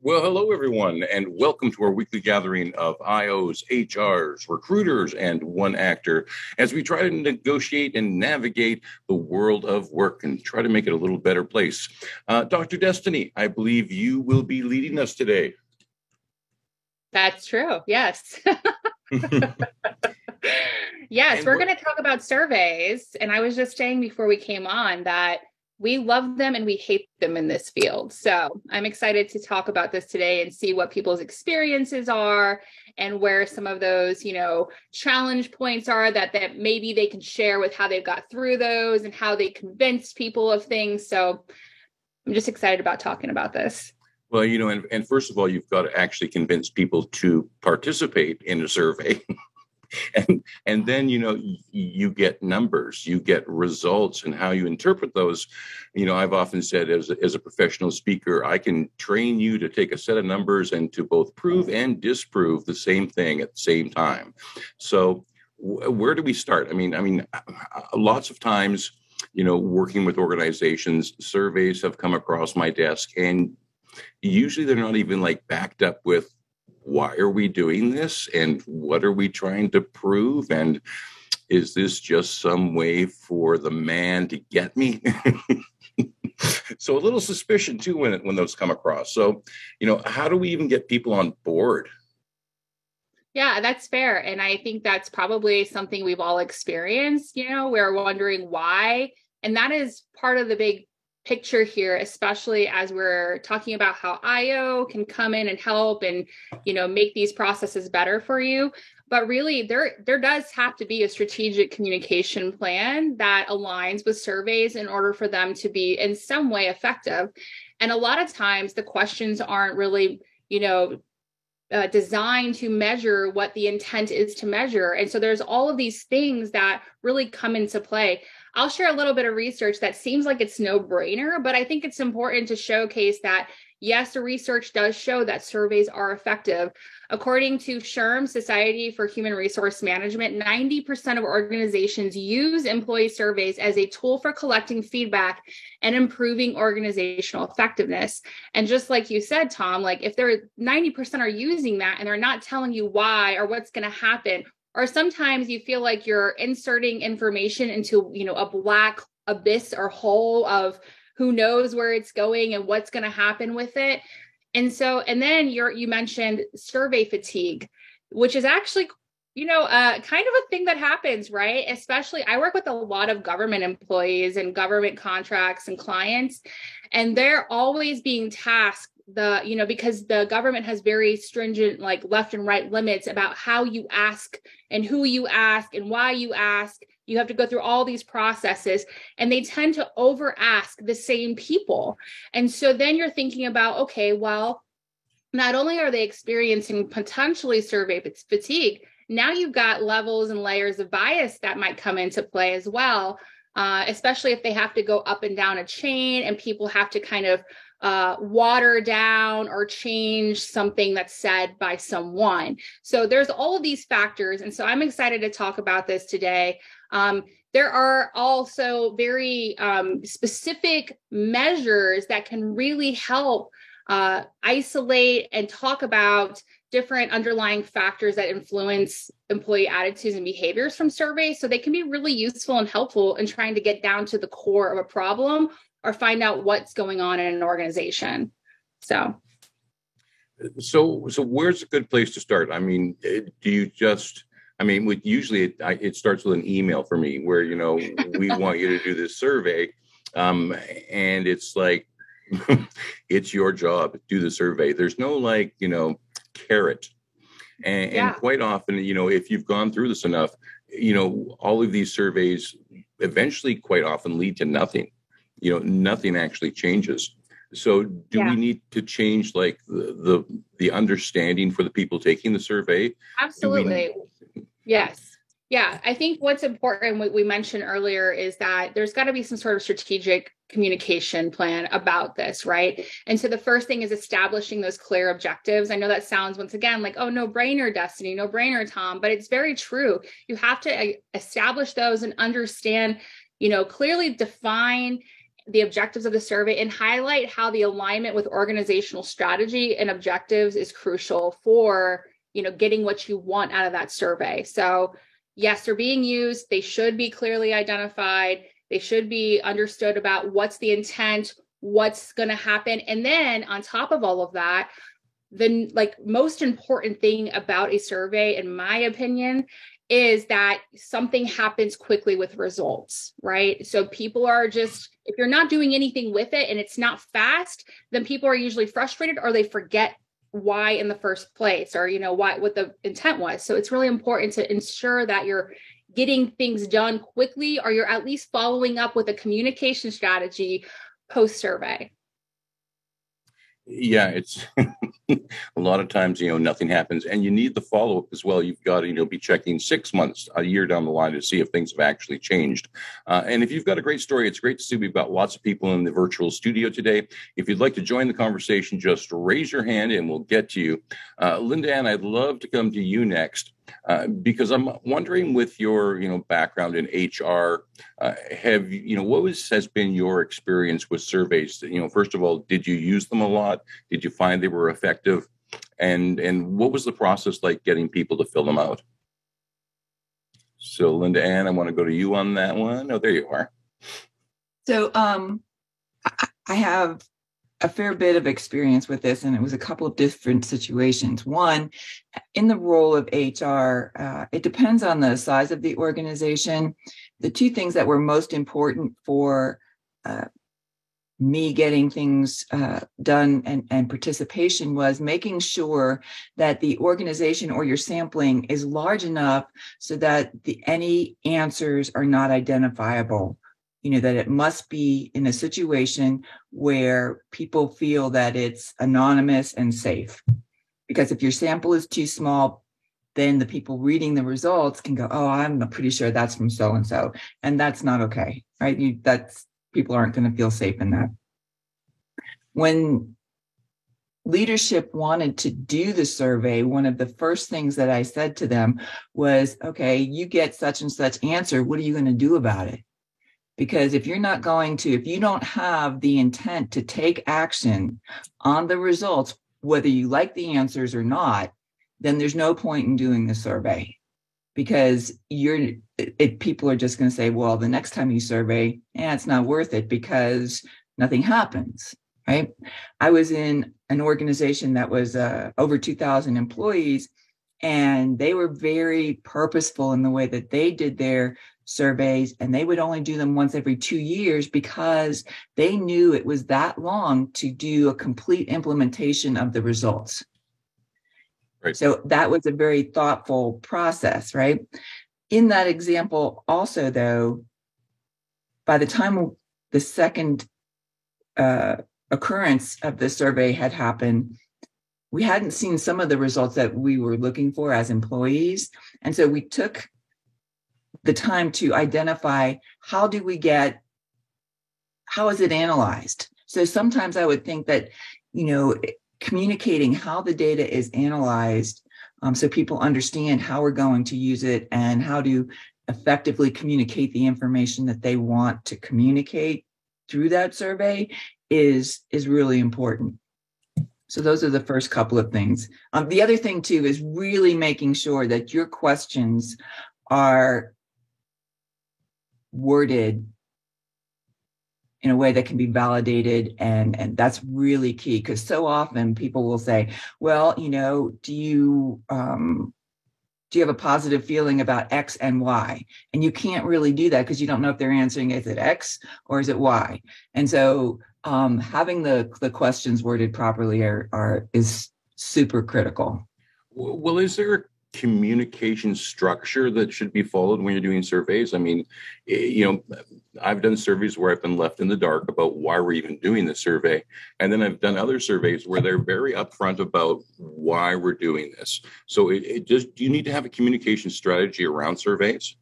Well, hello, everyone, and welcome to our weekly gathering of IOs, HRs, recruiters, and one actor as we try to negotiate and navigate the world of work and try to make it a little better place. Dr. Destiny, I believe you will be leading us today. That's true. Yes. Yes, And we're what going to talk about surveys. And I was just saying before we came on that we love them and we hate them in this field. So I'm excited to talk about this today and see what people's experiences are and where some of those, challenge points are that maybe they can share with how they've got through those and how they convinced people of things. So I'm just excited about talking about this. Well, and first of all, you've got to actually convince people to participate in a survey. and then you get numbers, you get results, and how you interpret those. I've often said, as a professional speaker, I can train you to take a set of numbers and to both prove and disprove the same thing at the same time. So where do we start? I mean lots of times, working with organizations, surveys have come across my desk, and usually they're not even like backed up with why are we doing this and what are we trying to prove, and is this just some way for the man to get me? So a little suspicion too when those come across. So how do we even get people on board? Yeah, that's fair. And I think that's probably something we've all experienced. We're wondering why. And that is part of the big picture here, especially as we're talking about how IO can come in and help and, make these processes better for you. But really, there does have to be a strategic communication plan that aligns with surveys in order for them to be in some way effective. And a lot of times the questions aren't really, designed to measure what the intent is to measure. And so there's all of these things that really come into play. I'll share a little bit of research that seems like it's no brainer, but I think it's important to showcase that, yes, the research does show that surveys are effective. According to SHRM, Society for Human Resource Management, 90% of organizations use employee surveys as a tool for collecting feedback and improving organizational effectiveness. And just like you said, Tom, like if they're 90% are using that and they're not telling you why or what's going to happen, or sometimes you feel like you're inserting information into, a black abyss or hole of who knows where it's going and what's going to happen with it. And then you mentioned survey fatigue, which is actually, kind of a thing that happens, right? Especially I work with a lot of government employees and government contracts and clients, and they're always being tasked because the government has very stringent, like left and right limits about how you ask and who you ask and why you ask. You have to go through all these processes, and they tend to over ask the same people. And so then you're thinking about, okay, well, not only are they experiencing potentially survey fatigue, now you've got levels and layers of bias that might come into play as well, especially if they have to go up and down a chain and people have to kind of water down or change something that's said by someone. So there's all of these factors. And so I'm excited to talk about this today. There are also very specific measures that can really help isolate and talk about different underlying factors that influence employee attitudes and behaviors from surveys. So they can be really useful and helpful in trying to get down to the core of a problem or find out what's going on in an organization. So where's a good place to start? I mean, do you just, usually it starts with an email for me where, we want you to do this survey. And it's like, it's your job, do the survey. There's no carrot. And quite often, if you've gone through this enough, all of these surveys eventually quite often lead to nothing. Nothing actually changes. So do we need to change like the understanding for the people taking the survey? Absolutely. Yes. Yeah. I think what's important, what we mentioned earlier, is that there's got to be some sort of strategic communication plan about this, right? And so the first thing is establishing those clear objectives. I know that sounds, once again, like, oh, no brainer, Destiny, no brainer, Tom, but it's very true. You have to establish those and understand, clearly define the objectives of the survey and highlight how the alignment with organizational strategy and objectives is crucial for, getting what you want out of that survey. So yes, they're being used. They should be clearly identified. They should be understood about what's the intent, what's going to happen. And then on top of all of that, the most important thing about a survey, in my opinion, is that something happens quickly with results, right? So people are just, if you're not doing anything with it and it's not fast, then people are usually frustrated or they forget why in the first place, or, what the intent was. So it's really important to ensure that you're getting things done quickly, or you're at least following up with a communication strategy post-survey. Yeah, it's a lot of times, nothing happens, and you need the follow-up as well. You've got to, be checking 6 months, a year down the line to see if things have actually changed. And if you've got a great story, it's great to see we've got lots of people in the virtual studio today. If you'd like to join the conversation, just raise your hand and we'll get to you. Linda Ann, I'd love to come to you next. Because I'm wondering, with your background in HR, what has been your experience with surveys? First of all, did you use them a lot? Did you find they were effective? And what was the process like getting people to fill them out? So Linda Ann, I want to go to you on that one. Oh, there you are. So I have a fair bit of experience with this, and it was a couple of different situations. One, in the role of HR, it depends on the size of the organization. The two things that were most important for me getting things done and participation was making sure that the organization or your sampling is large enough so that any answers are not identifiable. That it must be in a situation where people feel that it's anonymous and safe. Because if your sample is too small, then the people reading the results can go, oh, I'm pretty sure that's from so-and-so. And that's not okay, right? People aren't going to feel safe in that. When leadership wanted to do the survey, one of the first things that I said to them was, okay, you get such and such answer. What are you going to do about it? Because if you don't have the intent to take action on the results, whether you like the answers or not, then there's no point in doing the survey, because people are just going to say, well, the next time you survey, it's not worth it because nothing happens, right? I was in an organization that was over 2,000 employees, and they were very purposeful in the way that they did their surveys, and they would only do them once every 2 years because they knew it was that long to do a complete implementation of the results. Right. So that was a very thoughtful process, right? In that example also, though, by the time the second occurrence of the survey had happened, we hadn't seen some of the results that we were looking for as employees. And so we took the time to identify how is it analyzed? So sometimes I would think that, communicating how the data is analyzed so people understand how we're going to use it and how to effectively communicate the information that they want to communicate through that survey is really important. So those are the first couple of things. The other thing, too, is really making sure that your questions are worded in a way that can be validated. And that's really key, because so often people will say, well, do you have a positive feeling about X and Y? And you can't really do that because you don't know if they're answering, is it X or is it Y? And so having the questions worded properly is super critical. Well, is there a communication structure that should be followed when you're doing surveys? I mean, I've done surveys where I've been left in the dark about why we're even doing the survey. And then I've done other surveys where they're very upfront about why we're doing this. So do you need to have a communication strategy around surveys?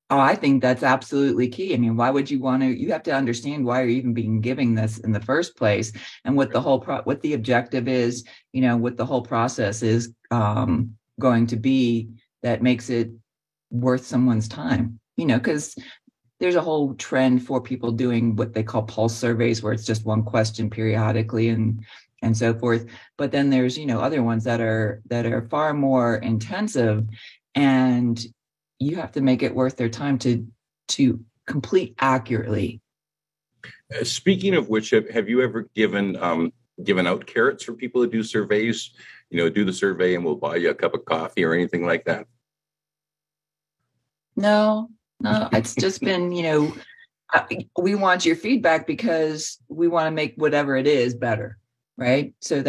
Oh, I think that's absolutely key. I mean, why would you have to understand why you're even being given this in the first place, and what the what the objective is, what the whole process is going to be that makes it worth someone's time, because there's a whole trend for people doing what they call pulse surveys, where it's just one question periodically and so forth. But then there's, other ones that are far more intensive, and you have to make it worth their time to complete accurately. Speaking of which, have you ever given out carrots for people to do surveys? Do the survey and we'll buy you a cup of coffee or anything like that? No, it's just been, we want your feedback because we want to make whatever it is better, right? So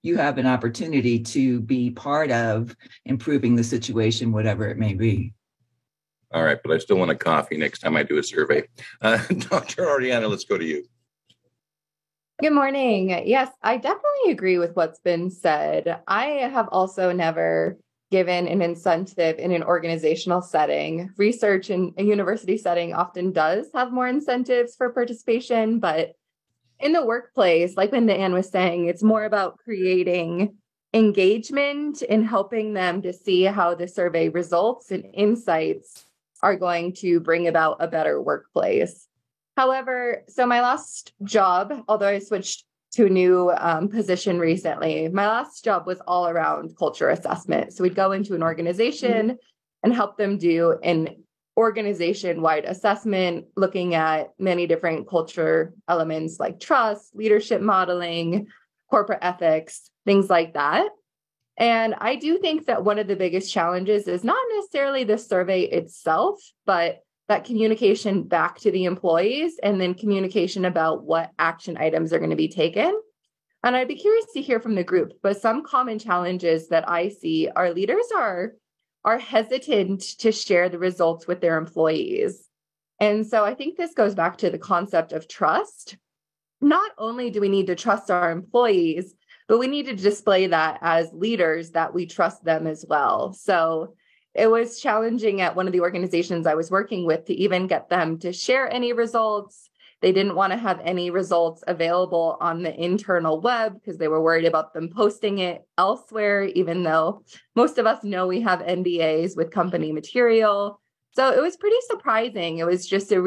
you have an opportunity to be part of improving the situation, whatever it may be. All right, but I still want a coffee next time I do a survey. Dr. Ariana, let's go to you. Good morning. Yes, I definitely agree with what's been said. I have also never given an incentive in an organizational setting. Research in a university setting often does have more incentives for participation, but in the workplace, like Linda Ann was saying, it's more about creating engagement and helping them to see how the survey results and insights are going to bring about a better workplace. However, so my last job, although I switched to a new position recently, my last job was all around culture assessment. So we'd go into an organization and help them do an organization-wide assessment, looking at many different culture elements like trust, leadership modeling, corporate ethics, things like that. And I do think that one of the biggest challenges is not necessarily the survey itself, but that communication back to the employees and then communication about what action items are going to be taken. And I'd be curious to hear from the group, but some common challenges that I see are leaders are hesitant to share the results with their employees. And so I think this goes back to the concept of trust. Not only do we need to trust our employees, but we need to display that as leaders that we trust them as well. So it was challenging at one of the organizations I was working with to even get them to share any results. They didn't want to have any results available on the internal web because they were worried about them posting it elsewhere, even though most of us know we have NDAs with company material. So it was pretty surprising. It was just a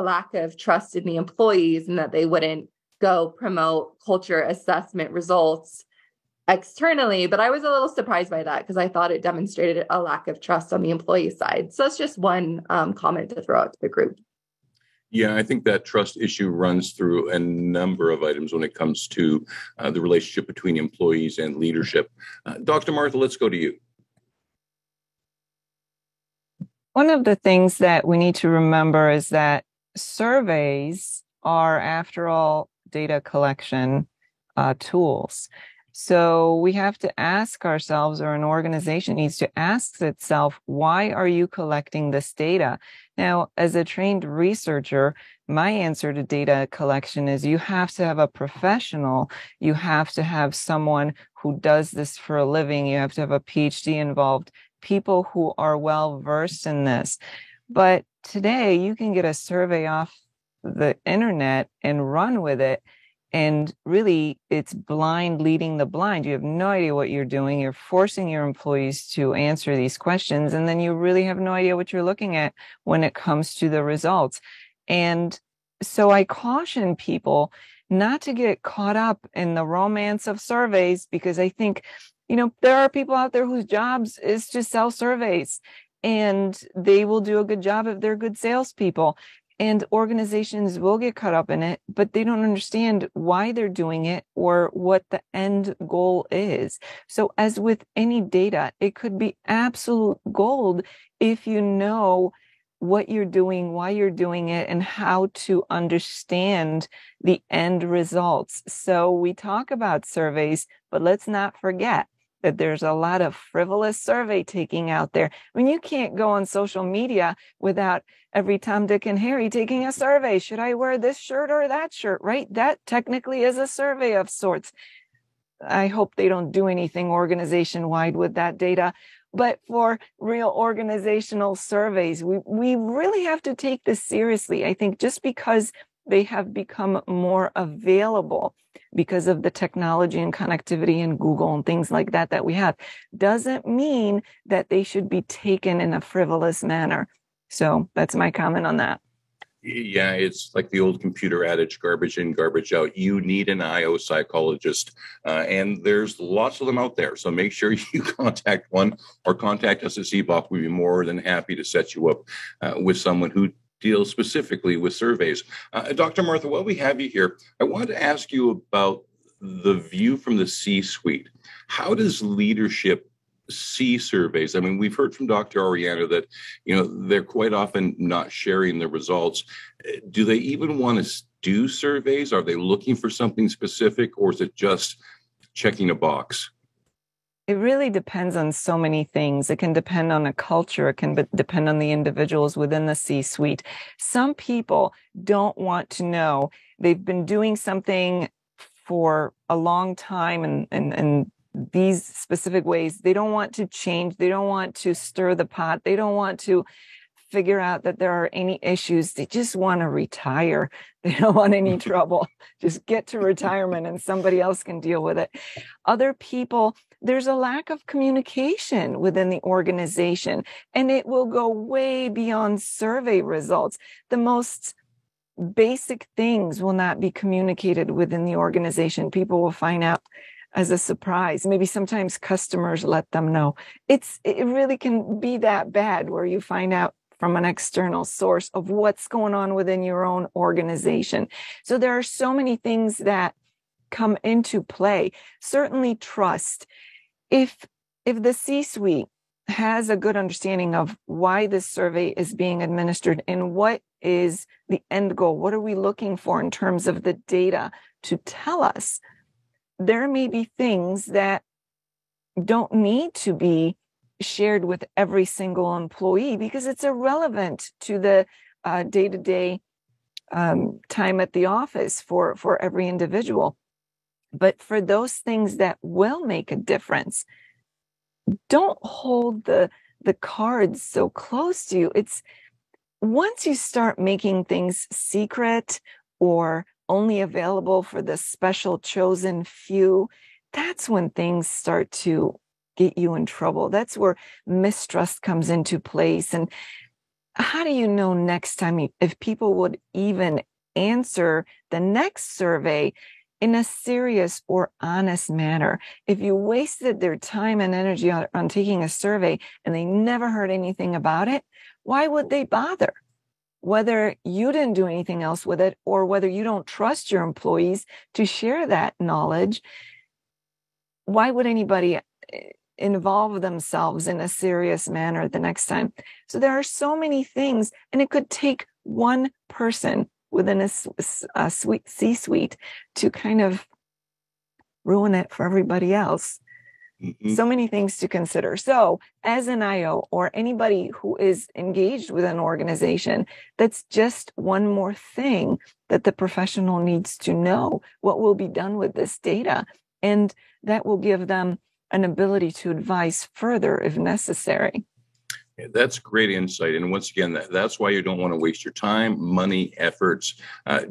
lack of trust in the employees and that they wouldn't go promote culture assessment results externally. But I was a little surprised by that because I thought it demonstrated a lack of trust on the employee side. So that's just one comment to throw out to the group. Yeah, I think that trust issue runs through a number of items when it comes to the relationship between employees and leadership. Dr. Martha, let's go to you. One of the things that we need to remember is that surveys are, after all, data collection tools. So we have to ask ourselves, or an organization needs to ask itself, why are you collecting this data? Now, as a trained researcher, my answer to data collection is you have to have a professional. You have to have someone who does this for a living. You have to have a PhD involved, people who are well versed in this. But today you can get a survey off the internet and run with it. And really, it's blind leading the blind. You have no idea what you're doing. You're forcing your employees to answer these questions. And then you really have no idea what you're looking at when it comes to the results. And so I caution people not to get caught up in the romance of surveys, because I think, there are people out there whose jobs is to sell surveys, and they will do a good job if they're good salespeople. And organizations will get caught up in it, but they don't understand why they're doing it or what the end goal is. So as with any data, it could be absolute gold if you know what you're doing, why you're doing it, and how to understand the end results. So we talk about surveys, but let's not forget that there's a lot of frivolous survey taking out there. I mean, you can't go on social media without every Tom, Dick, and Harry taking a survey. Should I wear this shirt or that shirt, right? That technically is a survey of sorts. I hope they don't do anything organization-wide with that data. But for real organizational surveys, we really have to take this seriously. I think just because they have become more available because of the technology and connectivity and Google and things like that we have, doesn't mean that they should be taken in a frivolous manner. So that's my comment on that. Yeah, it's like the old computer adage, garbage in, garbage out. You need an IO psychologist, and there's lots of them out there. So make sure you contact one or contact us at CBOC. We'd be more than happy to set you up with someone who deals specifically with surveys. Dr. Martha, while we have you here, I wanted to ask you about the view from the C-suite. How does leadership see surveys? I mean, we've heard from Dr. Oriana that, they're quite often not sharing the results. Do they even want to do surveys? Are they looking for something specific, or is it just checking a box? It really depends on so many things. It can depend on a culture. It can depend on the individuals within the C-suite. Some people don't want to know. They've been doing something for a long time and these specific ways. They don't want to change. They don't want to stir the pot. They don't want to figure out that there are any issues. They just want to retire. They don't want any trouble. Just get to retirement and somebody else can deal with it. Other people, there's a lack of communication within the organization, and it will go way beyond survey results. The most basic things will not be communicated within the organization. People will find out as a surprise. Maybe sometimes customers let them know. It really can be that bad where you find out from an external source of what's going on within your own organization. So there are so many things that come into play. Certainly trust. If the C-suite has a good understanding of why this survey is being administered and what is the end goal, what are we looking for in terms of the data to tell us, there may be things that don't need to be shared with every single employee because it's irrelevant to the day-to-day time at the office for every individual. But for those things that will make a difference, don't hold the cards so close to you. It's once you start making things secret or only available for the special chosen few, that's when things start to get you in trouble. That's where mistrust comes into place. And how do you know next time if people would even answer the next survey in a serious or honest manner? If you wasted their time and energy on taking a survey and they never heard anything about it, why would they bother? Whether you didn't do anything else with it or whether you don't trust your employees to share that knowledge, why would anybody involve themselves in a serious manner the next time? So there are so many things, and it could take one person within a C-suite to kind of ruin it for everybody else. Mm-hmm. So many things to consider. So as an IO or anybody who is engaged with an organization, that's just one more thing that the professional needs to know what will be done with this data. And that will give them an ability to advise further if necessary. That's great insight. And once again, that's why you don't want to waste your time, money, efforts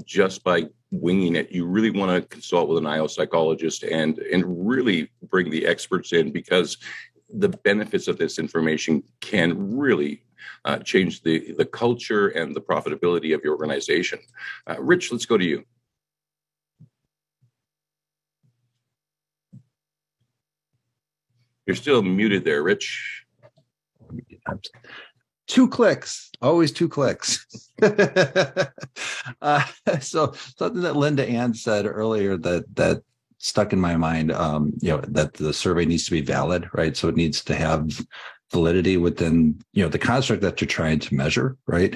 just by winging it. You really want to consult with an IO psychologist and really bring the experts in, because the benefits of this information can really change the culture and the profitability of your organization. Rich, let's go to you. You're still muted there, Rich. 2 clicks, always 2 clicks. So something that Linda Ann said earlier that stuck in my mind, that the survey needs to be valid, right? So it needs to have validity within, the construct that you're trying to measure, right?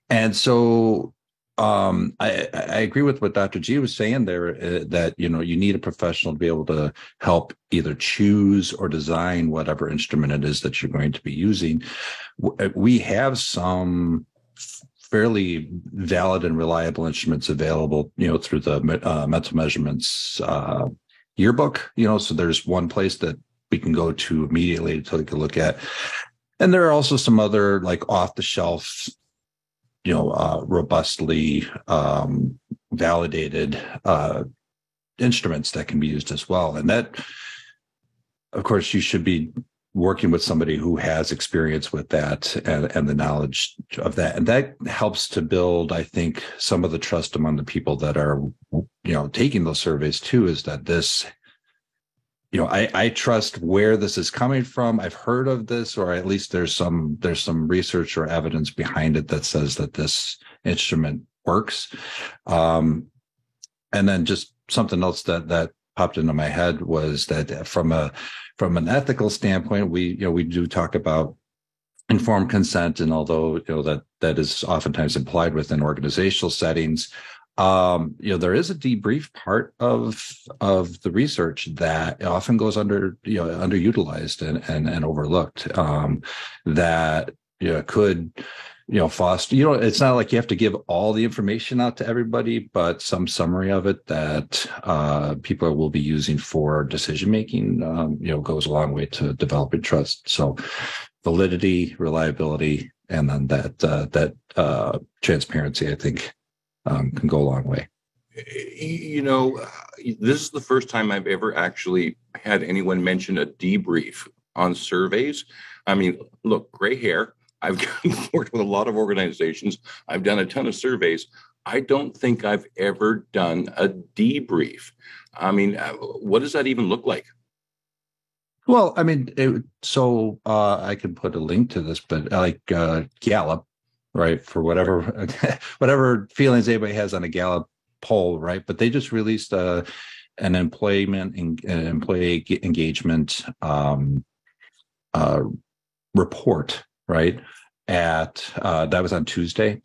And so I agree with what Dr. G was saying there, that, you need a professional to be able to help either choose or design whatever instrument it is that you're going to be using. We have some fairly valid and reliable instruments available, through the Mental Measurements yearbook, so there's one place that we can go to immediately to take a look at. And there are also some other like off the shelf, robustly validated instruments that can be used as well. And that, of course, you should be working with somebody who has experience with that and the knowledge of that. And that helps to build, I think, some of the trust among the people that are, taking those surveys too, is that this, I trust where this is coming from. I've heard of this, or at least there's some research or evidence behind it that says that this instrument works. And then just something else that popped into my head was that from an ethical standpoint, we do talk about informed consent, and although that is oftentimes implied within organizational settings, there is a debrief part of the research that often goes underutilized and overlooked, that could foster, it's not like you have to give all the information out to everybody, but some summary of it that people will be using for decision making goes a long way to developing trust. So validity, reliability, and then that transparency, I think, can go a long way. This is the first time I've ever actually had anyone mention a debrief on surveys. I mean, look, gray hair. I've worked with a lot of organizations. I've done a ton of surveys. I don't think I've ever done a debrief. I mean, what does that even look like? Well, I mean, I can put a link to this, but like Gallup, right? For whatever feelings anybody has on a Gallup poll, right? But they just released an employee engagement report, right? That was on Tuesday,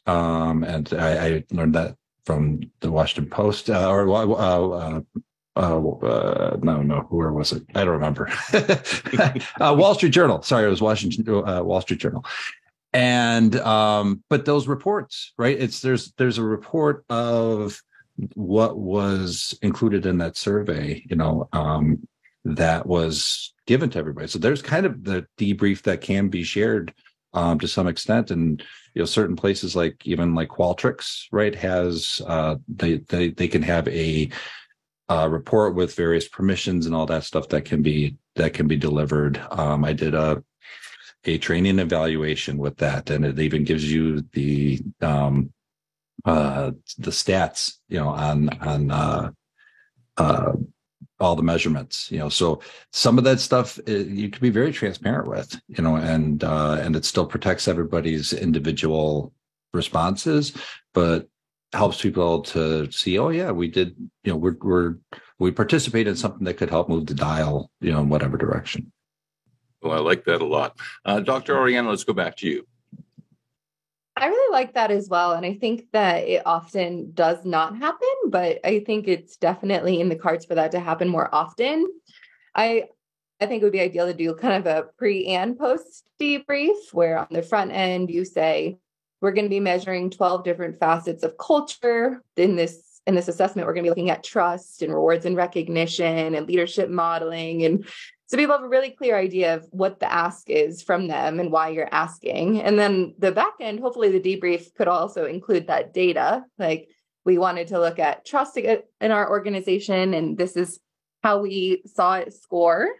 and I learned that from the Washington Post where was it? I don't remember. Wall Street Journal. Sorry, it was Wall Street Journal. And but those reports, right? There's a report of what was included in that survey, that was given to everybody. So there's kind of the debrief that can be shared to some extent, and certain places like Qualtrics, right, has they can have a report with various permissions and all that stuff that can be delivered. I did a training evaluation with that, and it even gives you the stats, on all the measurements, so some of that stuff you can be very transparent with, and it still protects everybody's individual responses, but helps people to see, oh yeah, we did, we participated in something that could help move the dial, in whatever direction. Well, I like that a lot. Dr. Oriana, let's go back to you. I really like that as well. And I think that it often does not happen, but I think it's definitely in the cards for that to happen more often. I think it would be ideal to do kind of a pre and post debrief, where on the front end you say, we're going to be measuring 12 different facets of culture. In this assessment, we're going to be looking at trust and rewards and recognition and leadership modeling. And so people have a really clear idea of what the ask is from them and why you're asking. And then the back end, hopefully the debrief could also include that data. Like, we wanted to look at trust in our organization, and this is how we saw it score.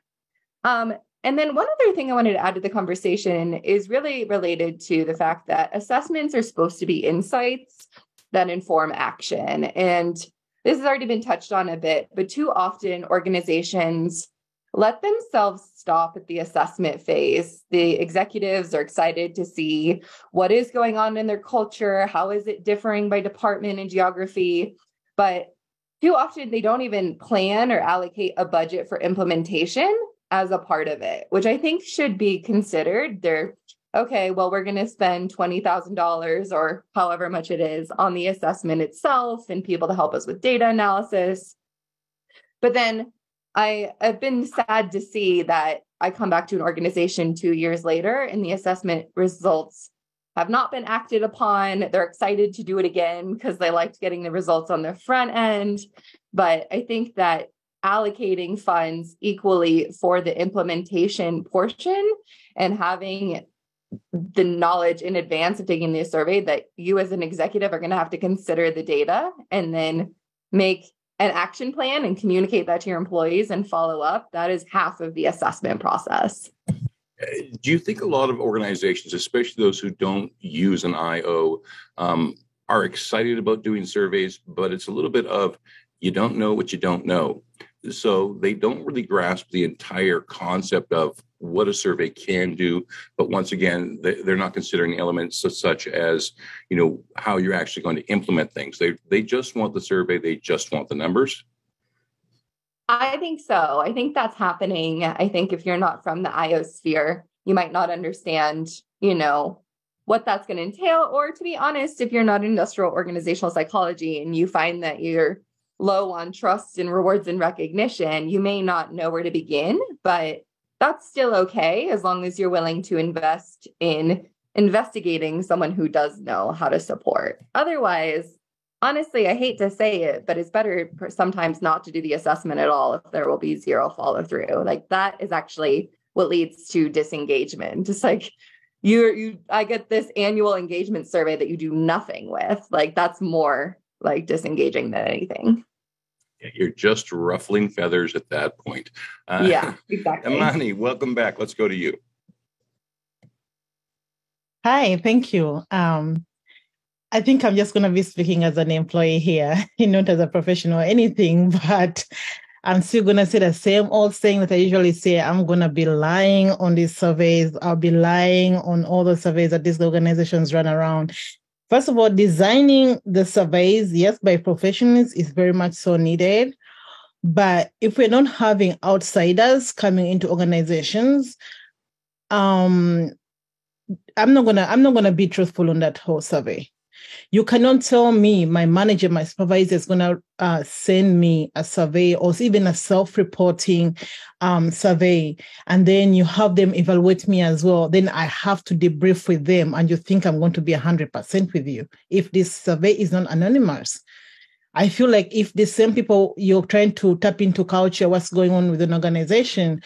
And then one other thing I wanted to add to the conversation is really related to the fact that assessments are supposed to be insights that inform action. And this has already been touched on a bit, but too often organizations let themselves stop at the assessment phase. The executives are excited to see what is going on in their culture, how is it differing by department and geography, but too often they don't even plan or allocate a budget for implementation as a part of it, which I think should be considered. They're, okay, well, we're going to spend $20,000 or however much it is on the assessment itself and people to help us with data analysis. But then I've been sad to see that I come back to an organization 2 years later and the assessment results have not been acted upon. They're excited to do it again because they liked getting the results on the front end. But I think that allocating funds equally for the implementation portion and having the knowledge in advance of taking the survey that you as an executive are going to have to consider the data and then make an action plan and communicate that to your employees and follow up, that is half of the assessment process. Do you think a lot of organizations, especially those who don't use an IO, are excited about doing surveys, but it's a little bit of you don't know what you don't know. So they don't really grasp the entire concept of what a survey can do. But once again, they're not considering elements such as, how you're actually going to implement things. They just want the survey. They just want the numbers. I think so. I think that's happening. I think if you're not from the IO sphere, you might not understand, what that's going to entail. Or to be honest, if you're not in industrial organizational psychology and you find that you're low on trust and rewards and recognition, you may not know where to begin, but that's still okay as long as you're willing to invest in investigating someone who does know how to support. Otherwise, honestly, I hate to say it, but it's better sometimes not to do the assessment at all if there will be zero follow through. Like that is actually what leads to disengagement. Just like I get this annual engagement survey that you do nothing with. Like that's more like disengaging than anything. You're just ruffling feathers at that point. Yeah, exactly. Amani, welcome back. Let's go to you. Hi, thank you. I think I'm just going to be speaking as an employee here, not as a professional or anything, but I'm still going to say the same old thing that I usually say. I'm going to be lying on these surveys. I'll be lying on all the surveys that these organizations run around. First of all, designing the surveys, yes, by professionals is very much so needed. But if we're not having outsiders coming into organizations, I'm not gonna be truthful on that whole survey. You cannot tell me my manager, my supervisor is going to send me a survey or even a self-reporting survey, and then you have them evaluate me as well. Then I have to debrief with them, and you think I'm going to be 100% with you if this survey is not anonymous. I feel like if the same people you're trying to tap into culture, what's going on with an organization,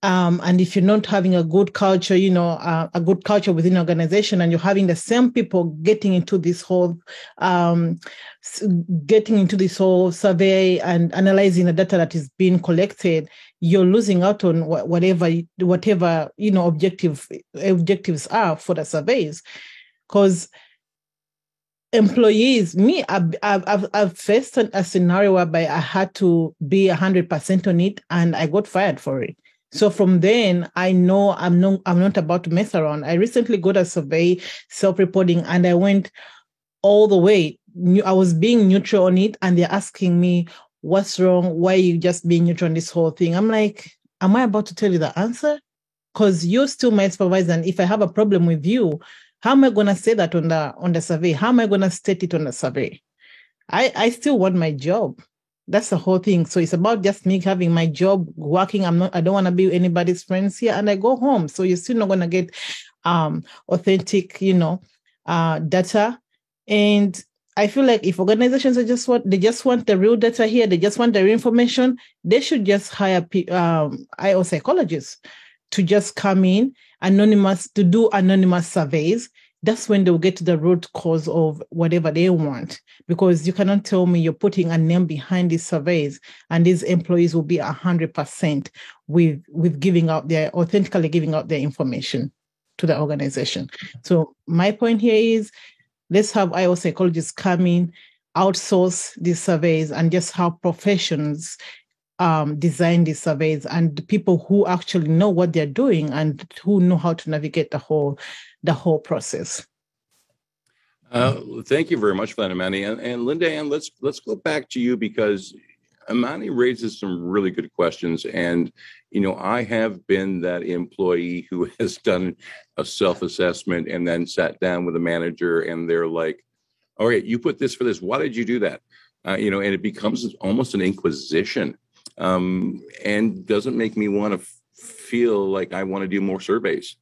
and if you're not having a good culture, a good culture within an organization, and you're having the same people getting into this whole survey and analyzing the data that is being collected, you're losing out on whatever objectives are for the surveys. Because employees, I've faced a scenario whereby I had to be 100% on it, and I got fired for it. So from then, I know I'm not about to mess around. I recently got a survey, self-reporting, and I went all the way. I was being neutral on it, and they're asking me, what's wrong? Why are you just being neutral on this whole thing? I'm like, am I about to tell you the answer? Because you're still my supervisor, and if I have a problem with you, how am I going to say that on the survey? How am I going to state it on the survey? I still want my job. That's the whole thing. So it's about just me having my job, working. I don't want to be anybody's friends here, and I go home. So you're still not going to get authentic, data. And I feel like if organizations just want the real data here, they just want the real information, they should just hire IO psychologists to just come in to do anonymous surveys. That's when they'll get to the root cause of whatever they want, because you cannot tell me you're putting a name behind these surveys and these employees will be 100% with authentically giving out their information to the organization. So my point here is, let's have IO psychologists come in, outsource these surveys, and just have professions design these surveys, and people who actually know what they're doing and who know how to navigate the whole process. Thank you very much for that, Amani. And Linda Ann, let's go back to you, because Amani raises some really good questions. And, I have been that employee who has done a self-assessment and then sat down with a manager and they're like, all right, you put this for this. Why did you do that? And it becomes almost an inquisition, and doesn't make me want to feel like I want to do more surveys.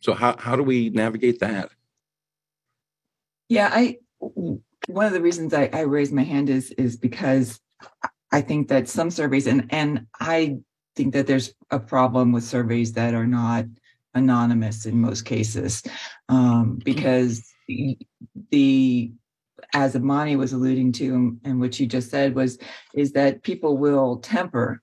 So how do we navigate that? Yeah, one of the reasons I raised my hand is because I think that some surveys, and I think that there's a problem with surveys that are not anonymous in most cases, because the as Amani was alluding to, and what you just said is that people will temper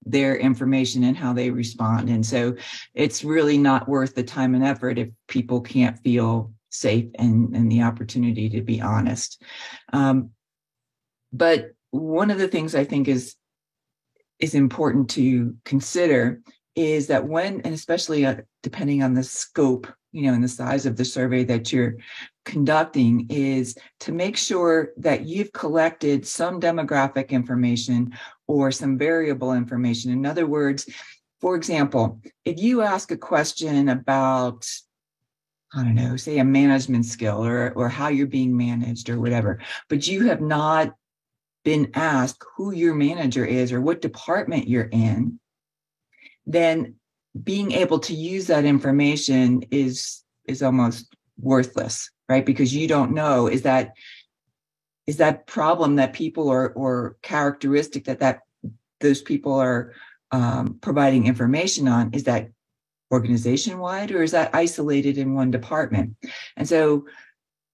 their information and how they respond. And so it's really not worth the time and effort if people can't feel safe and the opportunity to be honest. But one of the things I think is important to consider is that when, and especially depending on the scope, and the size of the survey that you're conducting, is to make sure that you've collected some demographic information or some variable information. In other words, for example, if you ask a question about, I don't know, say a management skill or how you're being managed or whatever, but you have not been asked who your manager is or what department you're in, then being able to use that information is almost worthless, right? Because you don't know, is that problem that people or characteristic that those people are providing information on, is that organization wide or is that isolated in one department? And so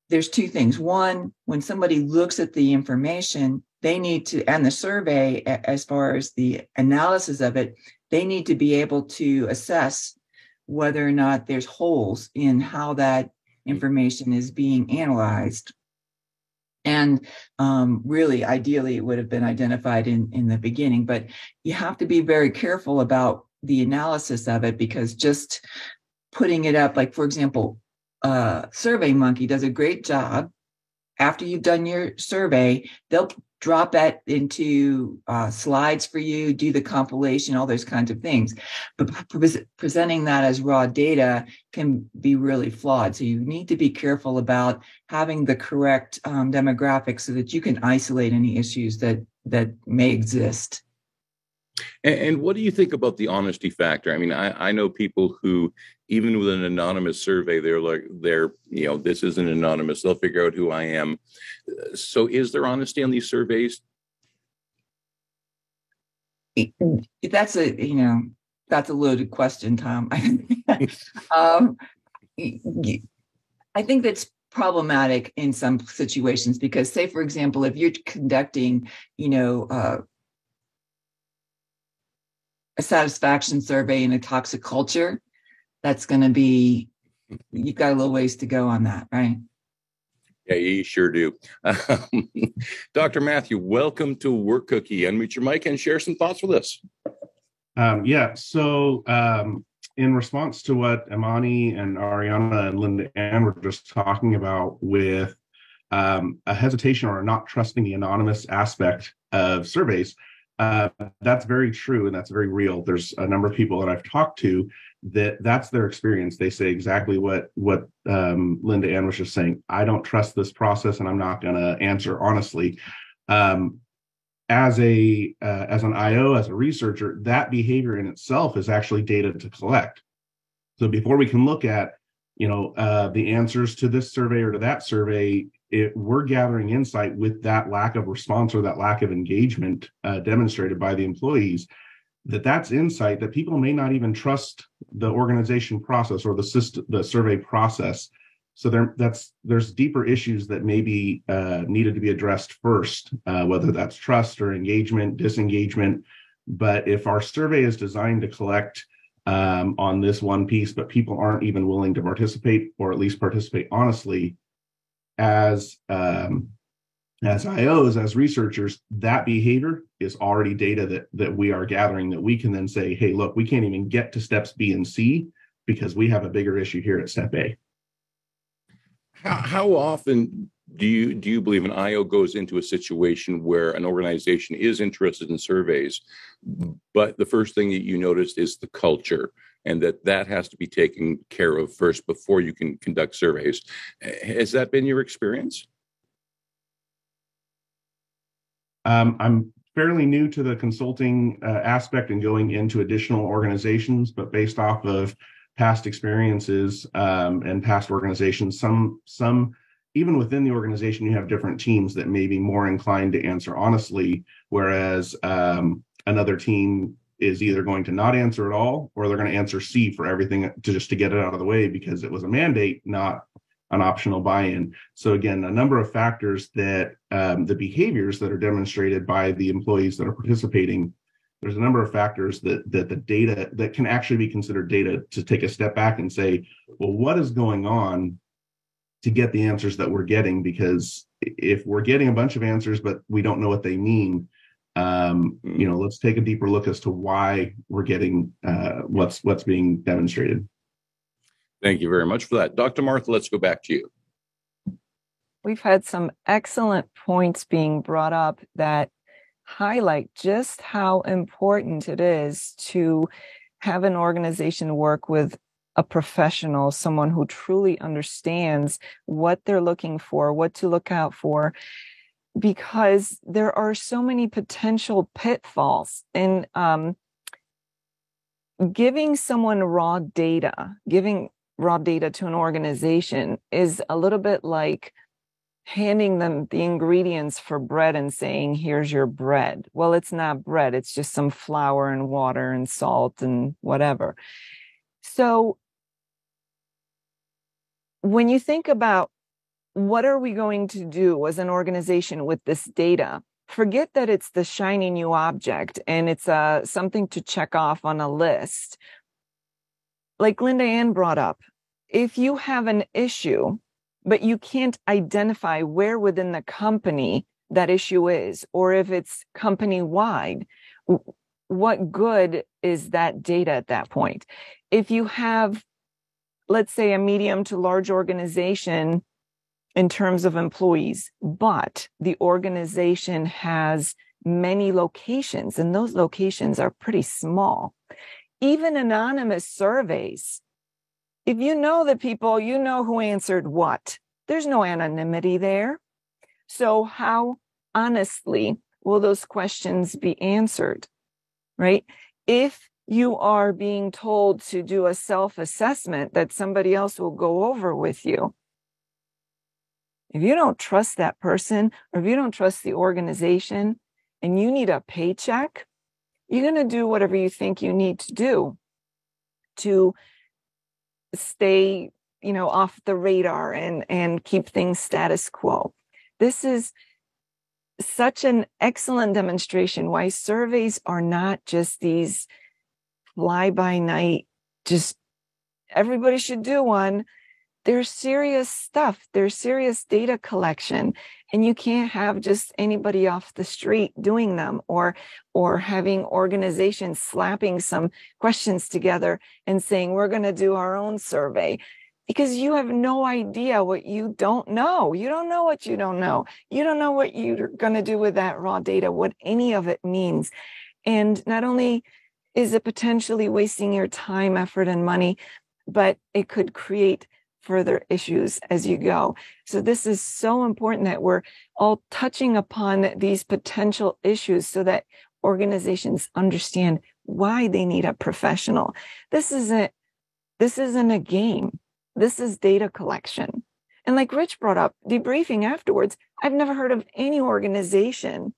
there's two things. One, when somebody looks at the information, they need to, and the survey, as far as the analysis of it, they need to be able to assess whether or not there's holes in how that information is being analyzed. And really, ideally, it would have been identified in the beginning, but you have to be very careful about the analysis of it, because just putting it up, like, for example, SurveyMonkey does a great job. After you've done your survey, they'll drop that into slides for you, do the compilation, all those kinds of things. But presenting that as raw data can be really flawed. So you need to be careful about having the correct demographics so that you can isolate any issues that may exist. And what do you think about the honesty factor? I mean, I know people who, even with an anonymous survey, they're this isn't anonymous. They'll figure out who I am. So is there honesty on these surveys? That's a loaded question, Tom. I think that's problematic in some situations because, say, for example, if you're conducting, a satisfaction survey in a toxic culture, that's going to be, you've got a little ways to go on that, right? Yeah, you sure do. Dr. Matthew, welcome to Work Cookie. Unmute your mic and share some thoughts with us. So in response to what Amani and Ariana and Linda Ann were just talking about with a hesitation or not trusting the anonymous aspect of surveys, that's very true and that's very real. There's a number of people that I've talked to that's their experience. They say exactly what Linda Ann was just saying. I don't trust this process and I'm not going to answer honestly. As an IO, as a researcher, that behavior in itself is actually data to collect. So before we can look at the answers to this survey or to that survey, we're gathering insight with that lack of response or that lack of engagement demonstrated by the employees, that's insight that people may not even trust the organization process or the survey process. So there's deeper issues that maybe needed to be addressed first, whether that's trust or engagement, disengagement. But if our survey is designed to collect on this one piece, but people aren't even willing to participate or at least participate honestly, as IOs, as researchers, that behavior is already data that we are gathering that we can then say, hey, look, we can't even get to steps B and C because we have a bigger issue here at step A. How often do you believe an IO goes into a situation where an organization is interested in surveys, but the first thing that you notice is the culture, and that has to be taken care of first before you can conduct surveys? Has that been your experience? I'm fairly new to the consulting aspect and going into additional organizations, but based off of past experiences and past organizations, some even within the organization, you have different teams that may be more inclined to answer honestly, whereas another team is either going to not answer at all, or they're going to answer C for everything to get it out of the way because it was a mandate, not an optional buy-in. So again, a number of factors that the behaviors that are demonstrated by the employees that are participating, there's a number of factors that the data that can actually be considered data to take a step back and say, well, what is going on to get the answers that we're getting? Because if we're getting a bunch of answers, but we don't know what they mean, let's take a deeper look as to why we're getting what's being demonstrated. Thank you very much for that. Dr. Martha, let's go back to you. We've had some excellent points being brought up that highlight just how important it is to have an organization work with a professional, someone who truly understands what they're looking for, what to look out for, because there are so many potential pitfalls in giving someone raw data. Giving raw data to an organization is a little bit like handing them the ingredients for bread and saying, here's your bread. Well, it's not bread. It's just some flour and water and salt and whatever. So when you think about what are we going to do as an organization with this data, forget that it's the shiny new object and it's something to check off on a list. Like Linda Ann brought up, if you have an issue, but you can't identify where within the company that issue is, or if it's company-wide, what good is that data at that point? If you have, let's say, a medium to large organization in terms of employees, but the organization has many locations, and those locations are pretty small. Even anonymous surveys, if you know the people, you know who answered what. There's no anonymity there. So how honestly will those questions be answered, right? If you are being told to do a self-assessment that somebody else will go over with you, if you don't trust that person, or if you don't trust the organization and you need a paycheck, you're going to do whatever you think you need to do to stay, off the radar and keep things status quo. This is such an excellent demonstration why surveys are not just these fly-by-night, just everybody should do one. There's serious stuff. There's serious data collection, and you can't have just anybody off the street doing them, or having organizations slapping some questions together and saying, we're going to do our own survey, because you have no idea what you don't know. You don't know what you don't know. You don't know what you're going to do with that raw data, what any of it means. And not only is it potentially wasting your time, effort, and money, but it could create further issues as you go. So this is so important that we're all touching upon these potential issues so that organizations understand why they need a professional. This isn't a game. This is data collection. And like Rich brought up, debriefing afterwards, I've never heard of any organization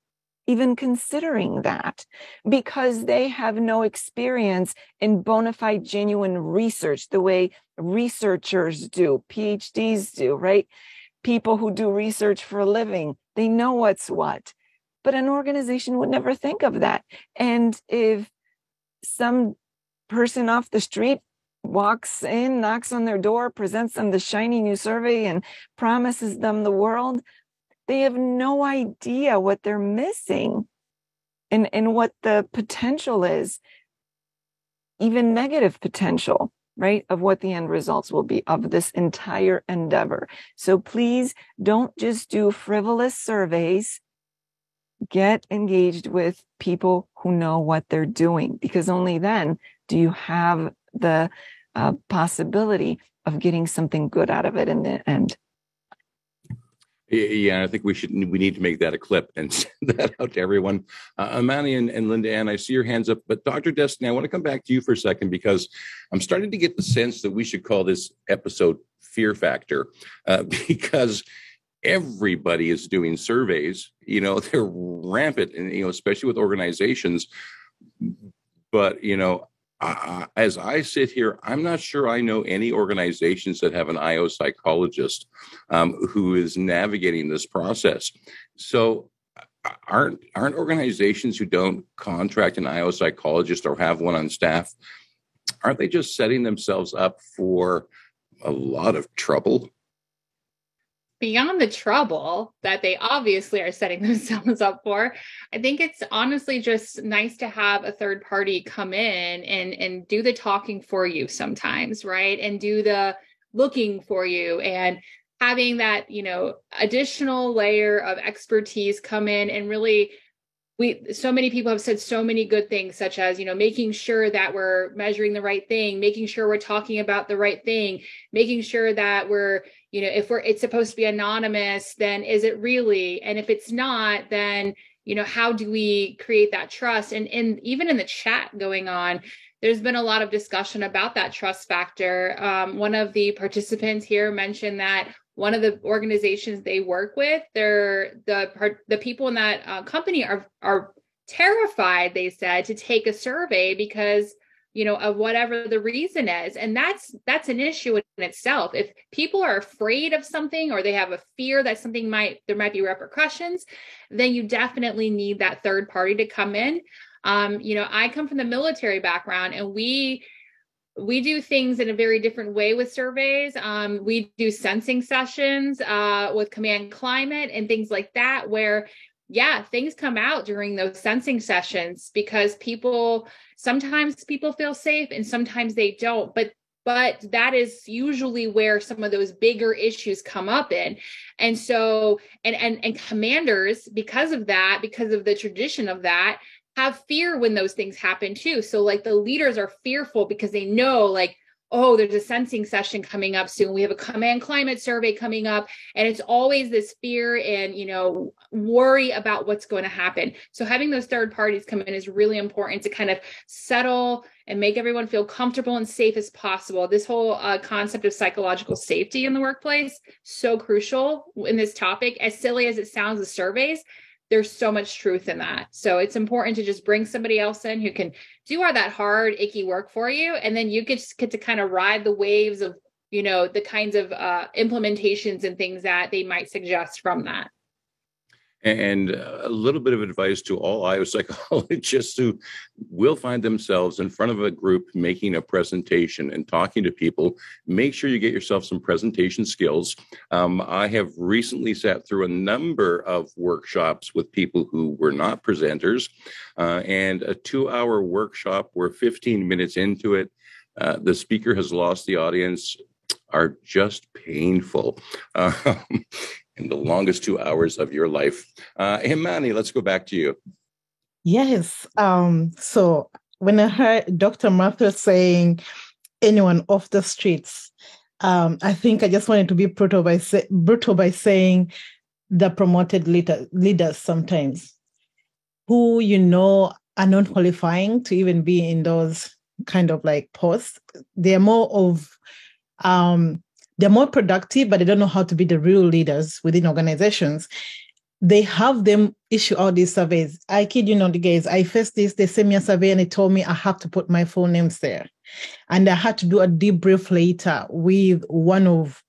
even considering that, because they have no experience in bona fide, genuine research the way researchers do, PhDs do, right? People who do research for a living, they know what's what. But an organization would never think of that. And if some person off the street walks in, knocks on their door, presents them the shiny new survey and promises them the world, they have no idea what they're missing and what the potential is, even negative potential, right, of what the end results will be of this entire endeavor. So please don't just do frivolous surveys. Get engaged with people who know what they're doing, because only then do you have the possibility of getting something good out of it in the end. Yeah, I think we need to make that a clip and send that out to everyone. Amani and Linda Ann, I see your hands up, but Dr. Destiny, I want to come back to you for a second, because I'm starting to get the sense that we should call this episode Fear Factor, because everybody is doing surveys. They're rampant, and especially with organizations. But as I sit here, I'm not sure I know any organizations that have an IO psychologist who is navigating this process. So aren't organizations who don't contract an IO psychologist or have one on staff, aren't they just setting themselves up for a lot of trouble? Beyond the trouble that they obviously are setting themselves up for, I think it's honestly just nice to have a third party come in and do the talking for you sometimes, right? And do the looking for you, and having that, additional layer of expertise come in and really, so many people have said so many good things, such as, making sure that we're measuring the right thing, making sure we're talking about the right thing, making sure that we're, if it's supposed to be anonymous, then is it really? And if it's not, then, how do we create that trust? And even in the chat going on, there's been a lot of discussion about that trust factor. One of the participants here mentioned that one of the organizations they work with, the people in that company are terrified, they said, to take a survey because, of whatever the reason is. And that's an issue in itself. If people are afraid of something, or they have a fear that there might be repercussions, then you definitely need that third party to come in. I come from the military background, and we do things in a very different way with surveys. We do sensing sessions with command climate and things like that, where, things come out during those sensing sessions because sometimes people feel safe and sometimes they don't. But that is usually where some of those bigger issues come up in. And so, and commanders, because of the tradition of that, have fear when those things happen too. So like the leaders are fearful because they know, like, oh, there's a sensing session coming up soon. We have a command climate survey coming up. And it's always this fear and, worry about what's going to happen. So having those third parties come in is really important to kind of settle and make everyone feel comfortable and safe as possible. This whole concept of psychological safety in the workplace, so crucial in this topic. As silly as it sounds, the surveys, there's so much truth in that. So it's important to just bring somebody else in who can do all that hard, icky work for you. And then you get to kind of ride the waves of, the kinds of implementations and things that they might suggest from that. And a little bit of advice to all IO psychologists who will find themselves in front of a group making a presentation and talking to people. Make sure you get yourself some presentation skills. I have recently sat through a number of workshops with people who were not presenters, and a 2-hour workshop where 15 minutes into it, the speaker has lost the audience, are just painful. In the longest 2 hours of your life. Imani, let's go back to you. Yes. So when I heard Dr. Martha saying anyone off the streets, I think I just wanted to be brutal by saying the promoted leaders sometimes who, are not qualifying to even be in those kind of like posts. They're more productive, but they don't know how to be the real leaders within organizations. They have them issue all these surveys. I kid you not, guys. I faced this. They sent me a survey and they told me I have to put my full names there. And I had to do a debrief later with one of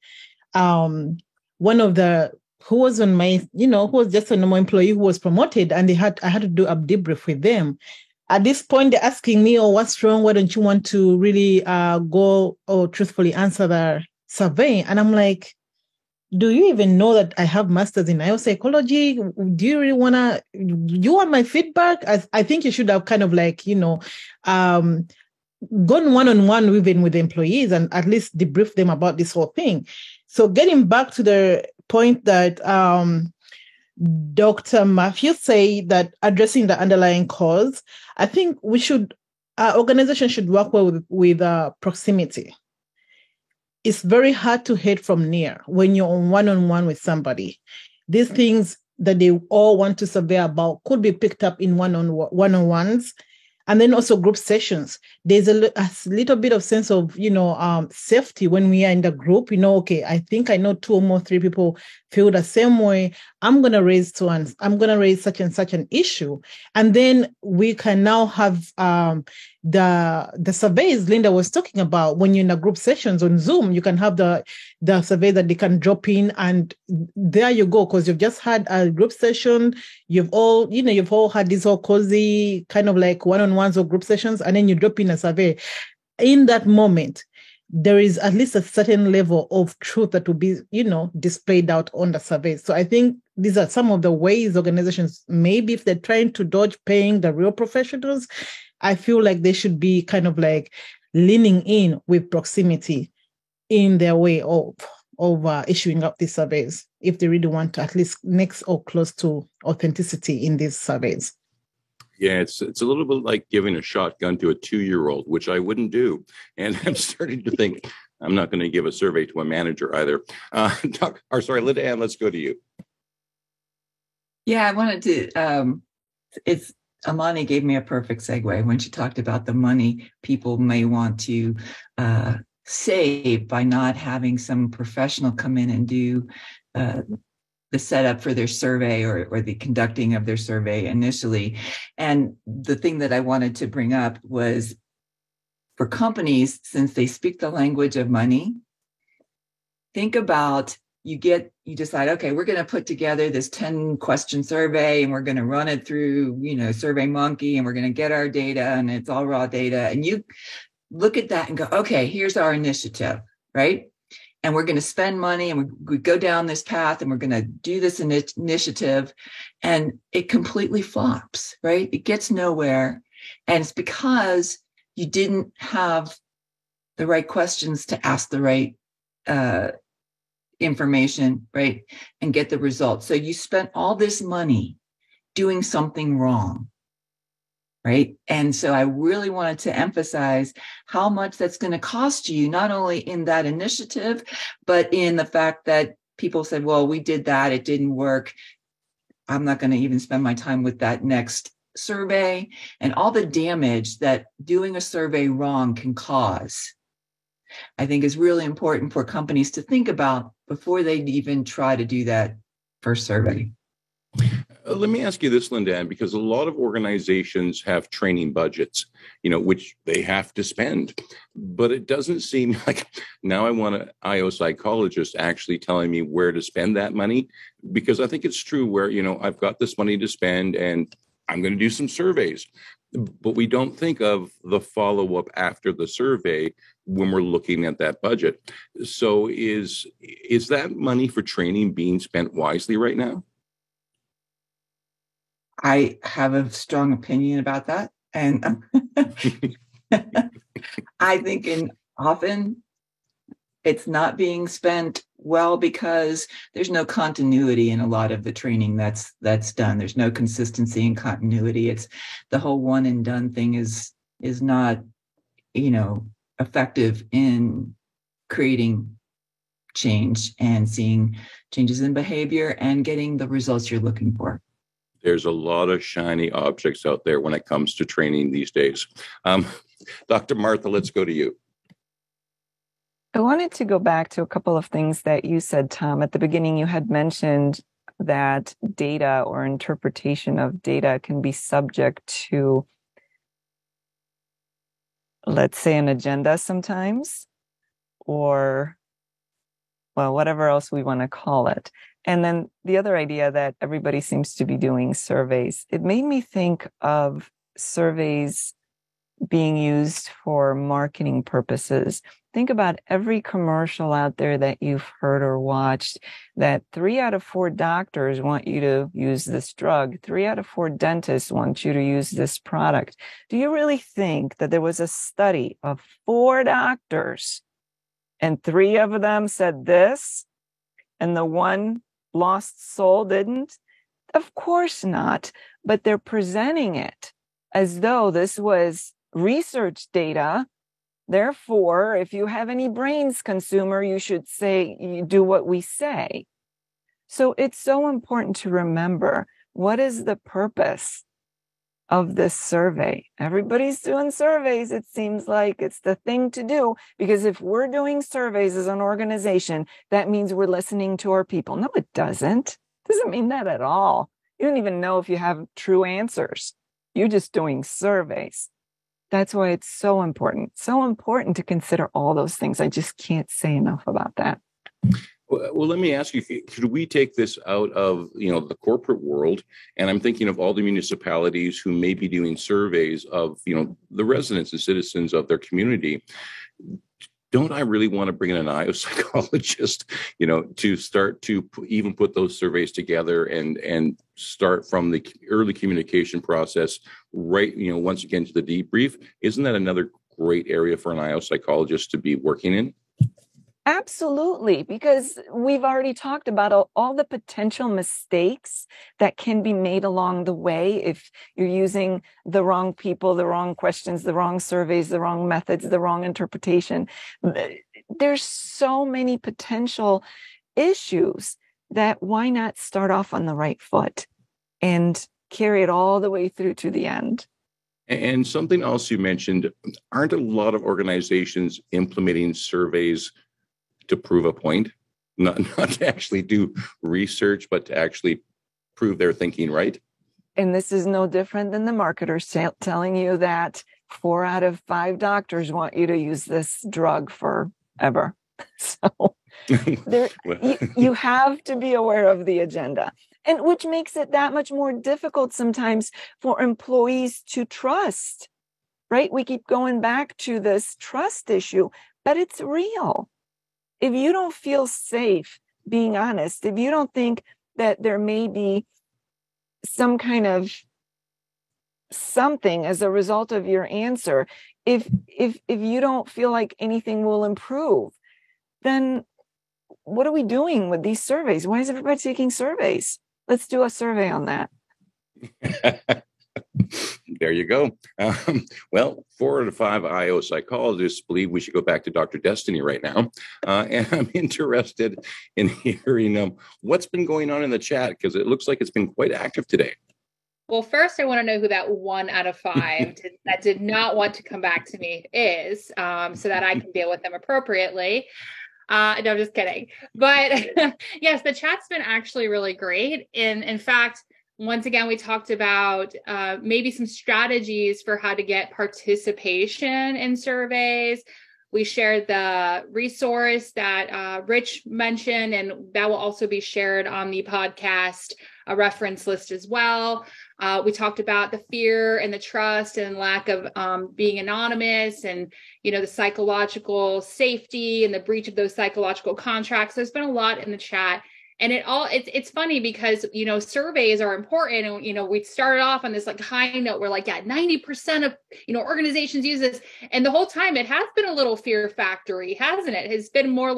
the who was on my, who was just a normal employee who was promoted, and I had to do a debrief with them. At this point, they're asking me, "Oh, what's wrong? Why don't you want to really go or truthfully answer the survey?" And I'm like, do you even know that I have masters in IO psychology? Do you really you want my feedback? I think you should have kind of like, gone one-on-one even with the employees and at least debrief them about this whole thing. So getting back to the point that Dr. Matthews say that addressing the underlying cause, I think our organization should work well with proximity. It's very hard to hate from near when you're on one-on-one with somebody. These things that they all want to survey about could be picked up in one-on-ones, and then also group sessions. There's a little bit of sense of, safety when we are in the group. Okay, I think I know 2 or more 3 people feel the same way. I'm going to raise such and such an issue. And then we can now have the surveys Linda was talking about. When you're in a group sessions on Zoom, you can have the survey that they can drop in, and there you go, because you've just had a group session. You've all had these all cozy kind of like one-on-ones or group sessions, and then you drop in a survey. In that moment, there is at least a certain level of truth that will be, displayed out on the survey. So I think these are some of the ways organizations, maybe if they're trying to dodge paying the real professionals, I feel like they should be kind of like leaning in with proximity in their way of issuing up these surveys, if they really want to at least next or close to authenticity in these surveys. Yeah, it's a little bit like giving a shotgun to a 2-year-old, which I wouldn't do. And I'm starting to think I'm not going to give a survey to a manager either. Linda Ann, let's go to you. Yeah, I wanted to, Amani gave me a perfect segue when she talked about the money people may want to save by not having some professional come in and do the setup for their survey or the conducting of their survey initially. And the thing that I wanted to bring up was, for companies, since they speak the language of money, think about, you decide, okay, we're going to put together this 10-question survey and we're going to run it through, SurveyMonkey, and we're going to get our data, and it's all raw data. And you look at that and go, okay, here's our initiative, right? And we're going to spend money, and we go down this path, and we're going to do this initiative, and it completely flops, right? It gets nowhere. And it's because you didn't have the right questions to ask the right information, right? And get the results. So you spent all this money doing something wrong, right? And so I really wanted to emphasize how much that's going to cost you, not only in that initiative, but in the fact that people said, well, we did that, it didn't work, I'm not going to even spend my time with that next survey, and all the damage that doing a survey wrong can cause. I think is really important for companies to think about before they even try to do that first survey. Let me ask you this, Linda Ann, because a lot of organizations have training budgets, which they have to spend. But it doesn't seem like now I want an IO psychologist actually telling me where to spend that money, because I think it's true where, I've got this money to spend and I'm going to do some surveys. But we don't think of the follow-up after the survey when we're looking at that budget. So is that money for training being spent wisely right now? I have a strong opinion about that. And I think often it's not being spent well because there's no continuity in a lot of the training that's done. There's no consistency and continuity. It's the whole one and done thing is not, effective in creating change and seeing changes in behavior and getting the results you're looking for. There's a lot of shiny objects out there when it comes to training these days. Dr. Martha, let's go to you. I wanted to go back to a couple of things that you said, Tom. At the beginning, you had mentioned that data or interpretation of data can be subject to, let's say, an agenda sometimes, or, well, whatever else we want to call it. And then the other idea that everybody seems to be doing surveys. It made me think of surveys being used for marketing purposes. Think about every commercial out there that you've heard or watched, that 3 out of 4 doctors want you to use this drug. 3 out of 4 dentists want you to use this product. Do you really think that there was a study of 4 doctors and 3 of them said this and the one lost soul didn't? Of course not. But they're presenting it as though this was research data. Therefore, if you have any brains, consumer, you should say, you do what we say. So it's so important to remember, what is the purpose of this survey? Everybody's doing surveys. It seems like it's the thing to do, because if we're doing surveys as an organization, that means we're listening to our people. No, it doesn't. Doesn't mean that at all. You don't even know if you have true answers. You're just doing surveys. That's why it's so important to consider all those things. I just can't say enough about that. Well, let me ask you, could we take this out of, the corporate world? And I'm thinking of all the municipalities who may be doing surveys of, the residents and citizens of their community. Don't I really want to bring in an IO psychologist, to start to even put those surveys together and start from the early communication process, right, once again to the debrief? Isn't that another great area for an IO psychologist to be working in? Absolutely, because we've already talked about all the potential mistakes that can be made along the way if you're using the wrong people, the wrong questions, the wrong surveys, the wrong methods, the wrong interpretation. There's so many potential issues that why not start off on the right foot and carry it all the way through to the end? And something else you mentioned, aren't a lot of organizations implementing surveys to prove a point, not to actually do research, but to actually prove their thinking right? And this is no different than the marketers telling you that 4 out of 5 doctors want you to use this drug forever. So you have to be aware of the agenda, and which makes it that much more difficult sometimes for employees to trust, right? We keep going back to this trust issue, but it's real. If you don't feel safe being honest, if you don't think that there may be some kind of something as a result of your answer, if you don't feel like anything will improve, then what are we doing with these surveys? Why is everybody taking surveys? Let's do a survey on that. There you go. Well, 4 out of 5 IO psychologists believe we should go back to Dr. Destiny right now. And I'm interested in hearing what's been going on in the chat, because it looks like it's been quite active today. Well, first, I want to know who that 1 out of 5 that did not want to come back to me is, so that I can deal with them appropriately. No, I'm just kidding. But yes, the chat's been actually really great. And in fact, once again, we talked about maybe some strategies for how to get participation in surveys. We shared the resource that Rich mentioned, and that will also be shared on the podcast, a reference list as well. We talked about the fear and the trust and lack of being anonymous, and the psychological safety and the breach of those psychological contracts. There's been a lot in the chat. And it's funny because, surveys are important. And, we started off on this high note. We're 90% of, organizations use this. And the whole time it has been a little fear factory, hasn't it? It's been more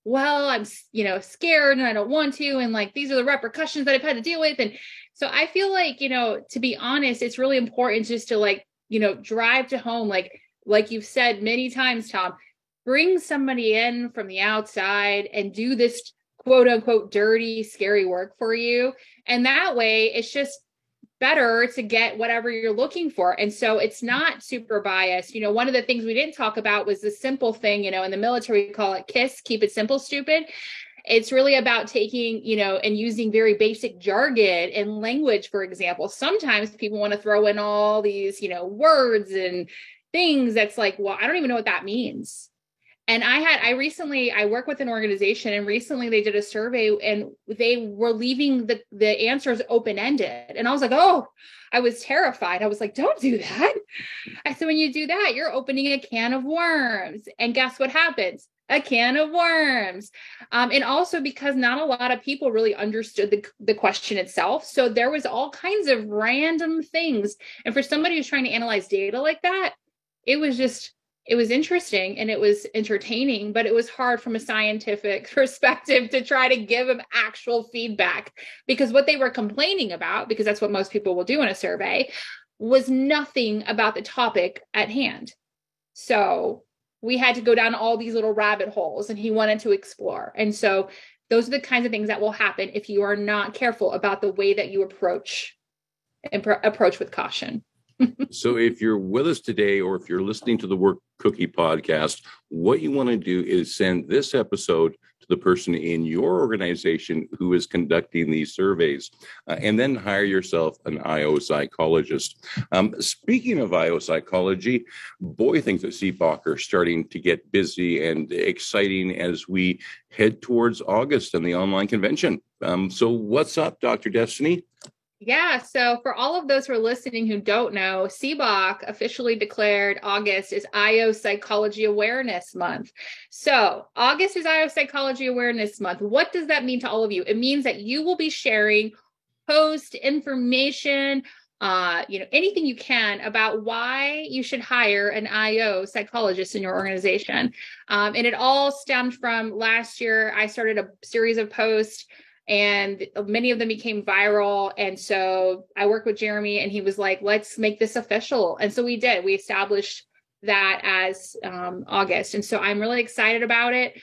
well, I'm, scared and I don't want to. And these are the repercussions that I've had to deal with. And so I feel to be honest, it's really important just to drive to home, like you've said many times, Tom, bring somebody in from the outside and do this quote unquote dirty, scary work for you. And that way it's just better to get whatever you're looking for. And so it's not super biased. One of the things we didn't talk about was the simple thing, in the military, we call it KISS, keep it simple, stupid. It's really about taking, and using very basic jargon and language. For example, sometimes people want to throw in all these, words and things that's well, I don't even know what that means. And I work with an organization, and recently they did a survey and they were leaving the answers open-ended. And I was I was terrified. I was don't do that. I said, when you do that, you're opening a can of worms. And guess what happens? A can of worms. And also because not a lot of people really understood the question itself. So there was all kinds of random things. And for somebody who's trying to analyze data like that, it was interesting and it was entertaining, but it was hard from a scientific perspective to try to give them actual feedback, because what they were complaining about, because that's what most people will do in a survey, was nothing about the topic at hand. So we had to go down all these little rabbit holes, and he wanted to explore. And so those are the kinds of things that will happen if you are not careful about the way that you approach with caution. So if you're with us today, or if you're listening to the Work Cookie podcast, what you want to do is send this episode to the person in your organization who is conducting these surveys, and then hire yourself an IO psychologist. Speaking of IO psychology, boy, things at CPOC are starting to get busy and exciting as we head towards August and the online convention. So what's up, Dr. Destiny? Yeah, so for all of those who are listening who don't know, CBOC officially declared August is IO Psychology Awareness Month. So August is IO Psychology Awareness Month. What does that mean to all of you? It means that you will be sharing post information, anything you can about why you should hire an IO psychologist in your organization. And it all stemmed from last year. I started a series of posts, and many of them became viral. And so I worked with Jeremy, and he was like, let's make this official. And so we did. We established that as August. And so I'm really excited about it.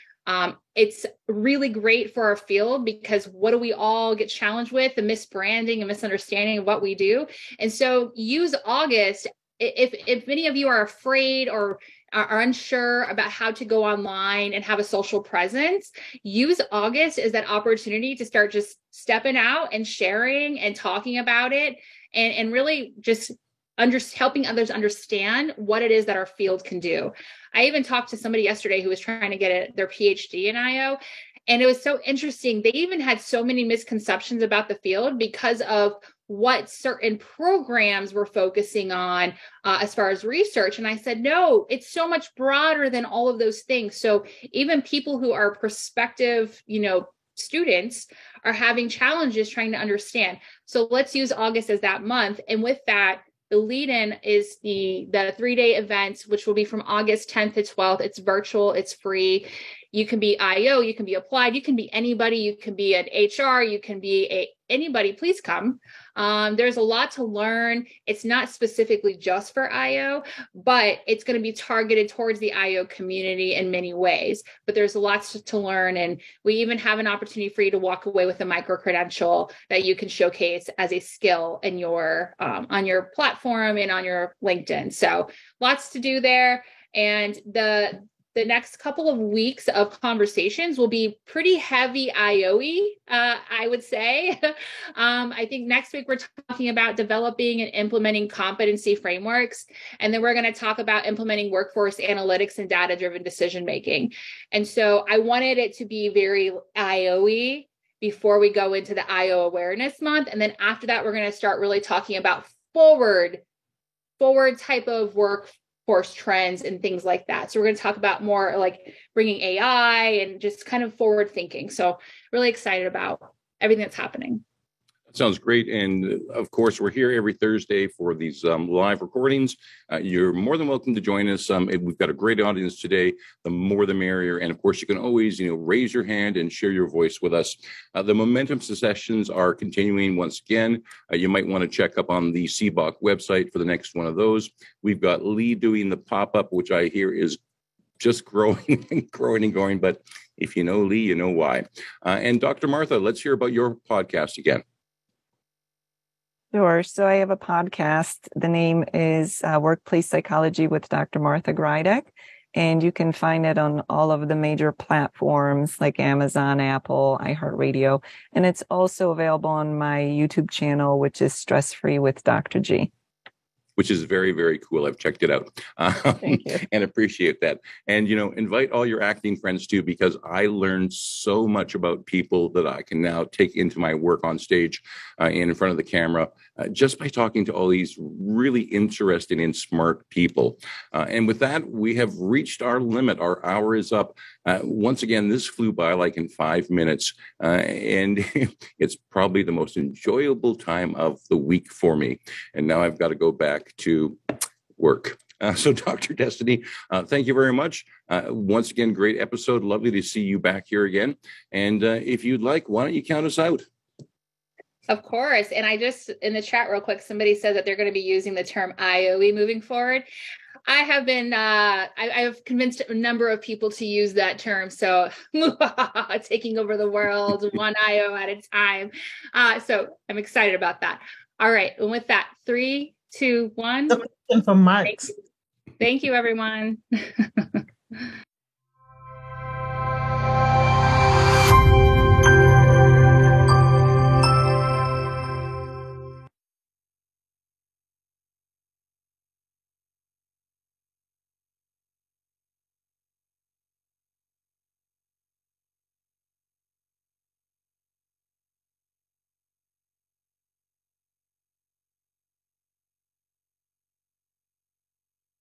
It's really great for our field, because what do we all get challenged with? The misbranding and misunderstanding of what we do. And so use August. If many of you are afraid or are unsure about how to go online and have a social presence, use August as that opportunity to start just stepping out and sharing and talking about it, and really just helping others understand what it is that our field can do. I even talked to somebody yesterday who was trying to get their PhD in IO. And it was so interesting. They even had so many misconceptions about the field because of what certain programs were focusing on as far as research. And I said, no, it's so much broader than all of those things. So even people who are prospective, students are having challenges trying to understand. So let's use August as that month. And with that, the lead-in is the 3-day event, which will be from August 10th to 12th. It's virtual, it's free. You can be IO, you can be applied, you can be anybody, you can be an HR, you can be anybody. Please come. There's a lot to learn. It's not specifically just for IO, but it's going to be targeted towards the IO community in many ways. But there's lots to learn. And we even have an opportunity for you to walk away with a micro-credential that you can showcase as a skill in your on your platform and on your LinkedIn. So lots to do there. And the next couple of weeks of conversations will be pretty heavy IO-y, I would say. I think next week we're talking about developing and implementing competency frameworks. And then we're going to talk about implementing workforce analytics and data-driven decision-making. And so I wanted it to be very IO-y before we go into the IO Awareness Month. And then after that, we're going to start really talking about forward type of workforce trends and things like that. So we're going to talk about more like bringing AI and just kind of forward thinking. So really excited about everything that's happening. Sounds great. And of course, we're here every Thursday for these live recordings. You're more than welcome to join us. We've got a great audience today. The more the merrier. And of course, you can always, raise your hand and share your voice with us. The momentum sessions are continuing once again. You might want to check up on the CBOC website for the next one of those. We've got Lee doing the pop-up, which I hear is just growing and growing and growing. But if you know Lee, you know why. And Dr. Martha, let's hear about your podcast again. Sure. So I have a podcast. The name is Workplace Psychology with Dr. Martha Grydek, and you can find it on all of the major platforms like Amazon, Apple, iHeartRadio, and it's also available on my YouTube channel, which is Stress Free with Dr. G. Which is very, very cool. I've checked it out and appreciate that. And, invite all your acting friends too, because I learned so much about people that I can now take into my work on stage in front of the camera just by talking to all these really interesting and smart people. And with that, we have reached our limit. Our hour is up. Once again, this flew by like in 5 minutes, and it's probably the most enjoyable time of the week for me. And now I've got to go back to work. So Dr. Destiny, thank you very much. Once again, great episode. Lovely to see you back here again. And if you'd like, why don't you count us out? Of course. And I just, in the chat real quick, somebody said that they're going to be using the term IOE moving forward. I have been, I've convinced a number of people to use that term. So taking over the world, one IO at a time. So I'm excited about that. All right. And with that, 3, 2, 1. From Marx. Thank you, everyone.